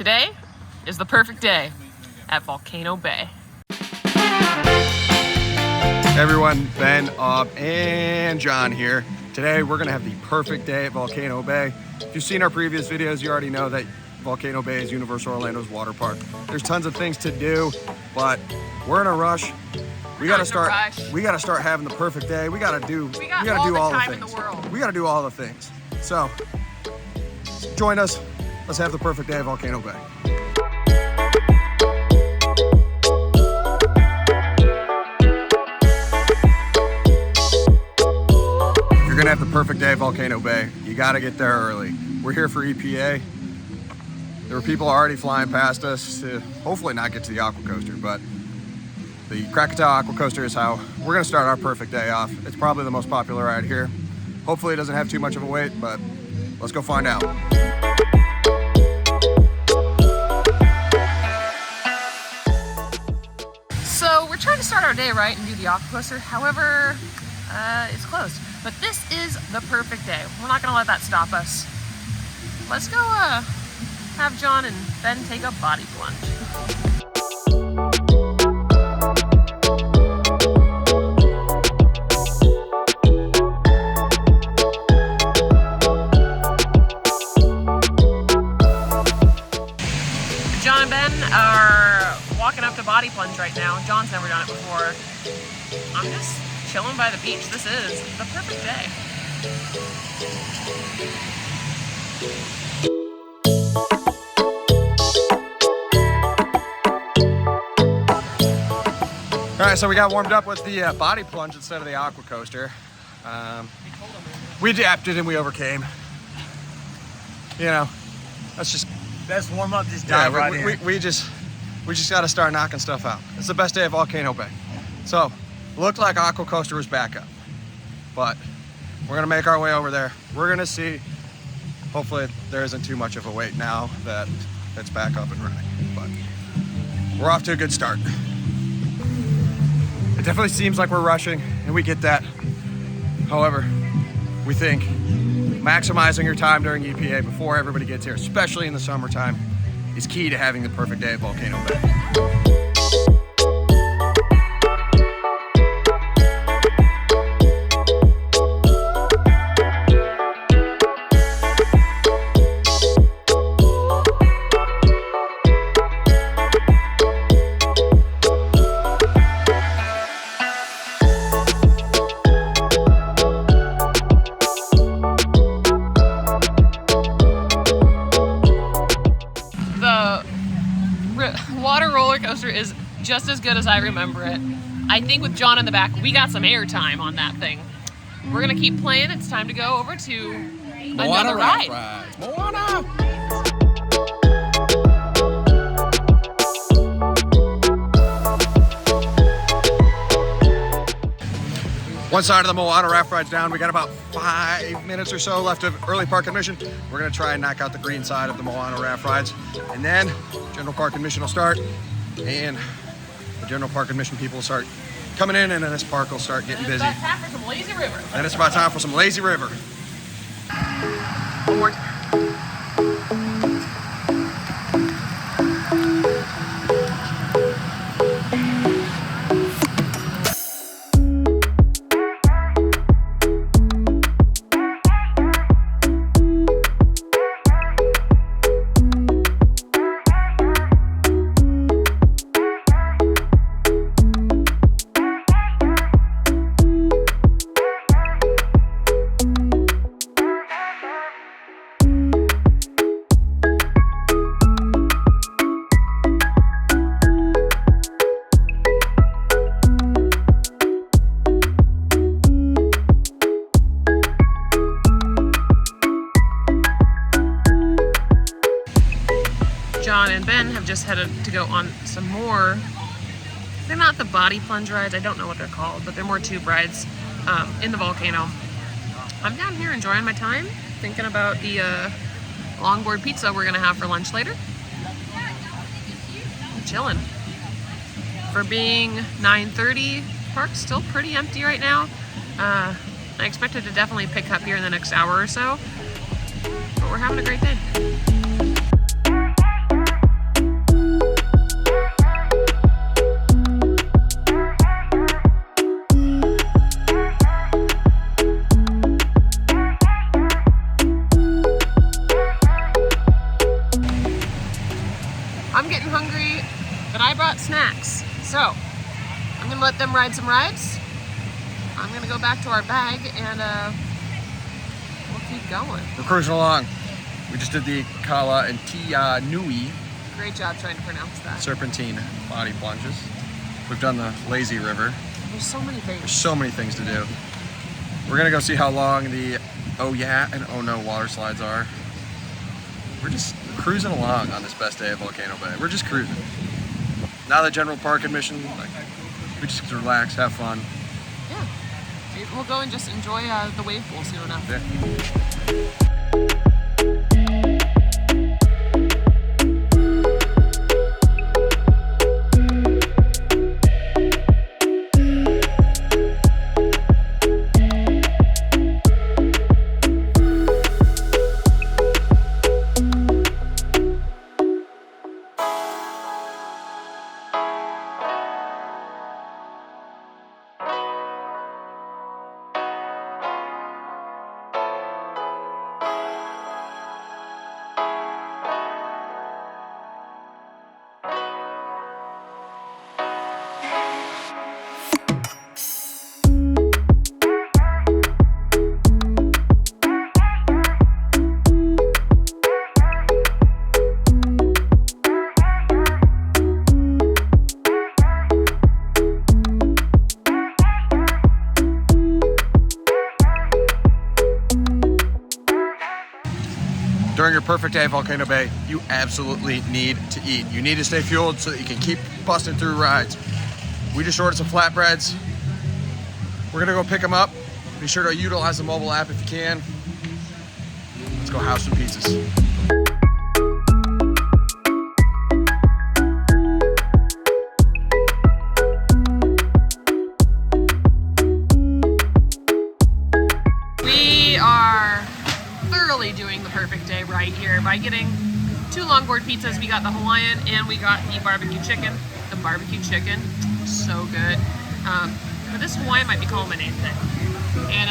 Today is the perfect day at Volcano Bay. Hey everyone, Ben, and John here. Today we're gonna have the perfect day at Volcano Bay. If you've seen our previous videos, you already know that Volcano Bay is Universal Orlando's water park. There's tons of things to do, but we're in a rush. We gotta start having the perfect day. We gotta do all the things. We gotta do all the things. So join us. Let's have the perfect day at Volcano Bay. If you're gonna have the perfect day at Volcano Bay, you gotta get there early. We're here for EPA. There were people already flying past us to hopefully not get to the aqua coaster, but the Krakatoa aqua coaster is how we're gonna start our perfect day off. It's probably the most popular ride here. Hopefully it doesn't have too much of a wait, but let's go find out. So we're trying to start our day right and do the aqua coaster. However, it's closed. But this is the perfect day. We're not gonna let that stop us. Let's go have John and Ben take a body plunge. John and Ben are walking up to body plunge right now. John's never done it before. I'm just chilling by the beach. This is the perfect day. All right, so we got warmed up with the body plunge instead of the aqua coaster. We adapted and we overcame. You know, let's warm up, just dive right in. We just got to start knocking stuff out. It's the best day at Volcano Bay. So, looked like aqua coaster was back up, but we're gonna make our way over there. We're gonna see. Hopefully, there isn't too much of a wait now that it's back up and running. But we're off to a good start. It definitely seems like we're rushing, and we get that. However, we think maximizing your time during EPA before everybody gets here, especially in the summertime, is key to having the perfect day at Volcano Bay. Water roller coaster is just as good as I remember it. I think with John in the back, we got some air time on that thing. We're gonna keep playing. It's time to go over to another ride. Moana! One side of the Moana raft ride's down. We got about 5 minutes or so left of early park admission. We're gonna try and knock out the green side of the Moana raft rides. And then general park admission will start, and the general park admission people will start coming in, and then this park will start getting busy. It's about time for some lazy river. And it's about time for some lazy river. One more time. John and Ben have just headed to go on some more. They're not the body plunge rides, I don't know what they're called, but they're more tube rides in the volcano. I'm down here enjoying my time, thinking about the longboard pizza we're gonna have for lunch later. I'm chilling. For being 9:30, park's still pretty empty right now. I expect it to definitely pick up here in the next hour or so, but we're having a great day. I'm getting hungry, but I brought snacks. So I'm gonna let them ride some rides. I'm gonna go back to our bag and we'll keep going. We're cruising along. We just did the Kala and Tia Nui Great job trying to pronounce that. serpentine body plunges. We've done the lazy river. There's so many things. There's so many things to do. We're gonna go see how long the oh yeah and oh no water slides are. We're just cruising along on this best day at Volcano Bay. We're just cruising. Not a general park admission. Like, we just relax, have fun. Yeah. Maybe we'll go and just enjoy the wave pool soon enough. Yeah. During your perfect day at Volcano Bay, you absolutely need to eat. You need to stay fueled so that you can keep busting through rides. We just ordered some flatbreads. We're gonna go pick them up. Be sure to utilize the mobile app if you can. Let's go have some pizzas. We are thoroughly doing the perfect day right here by getting 2 longboard pizzas. We got the Hawaiian and we got the barbecue chicken. The barbecue chicken, so good. But this Hawaiian might be calling my name today. And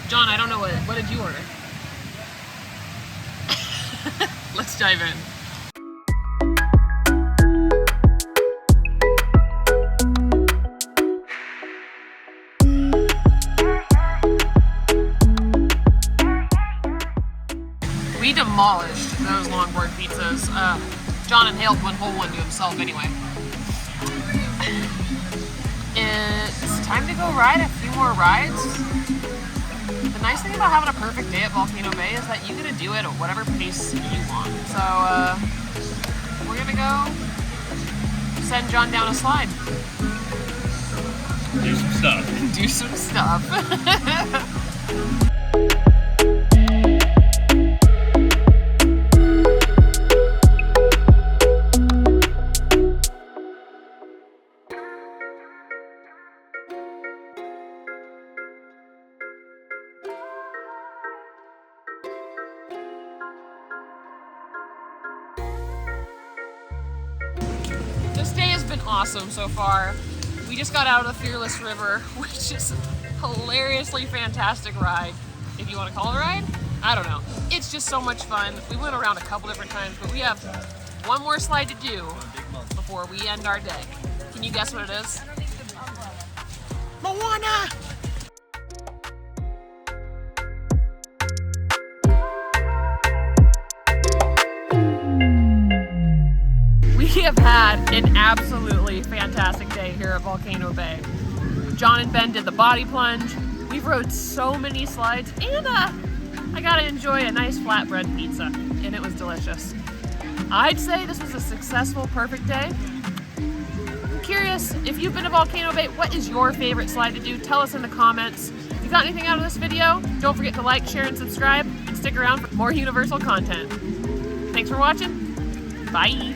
John, I don't know what did you order? Let's dive in. We demolished those longboard pizzas. John inhaled one whole one to himself anyway. It's time to go ride a few more rides. The nice thing about having a perfect day at Volcano Bay is that you get to do it at whatever pace you want. So we're gonna go send John down a slide. Do some stuff. Do some stuff. This day has been awesome so far. We just got out of the Fearless River, which is a hilariously fantastic ride. If you want to call it a ride, I don't know. It's just so much fun. We went around a couple different times, but we have one more slide to do before we end our day. Can you guess what it is? Moana! We have had an absolutely fantastic day here at Volcano Bay. John and Ben did the body plunge. We've rode so many slides, and I got to enjoy a nice flatbread pizza, and it was delicious. I'd say this was a successful, perfect day. I'm curious, if you've been to Volcano Bay, what is your favorite slide to do? Tell us in the comments. If you got anything out of this video, don't forget to like, share, and subscribe, and stick around for more Universal content. Thanks for watching. Bye.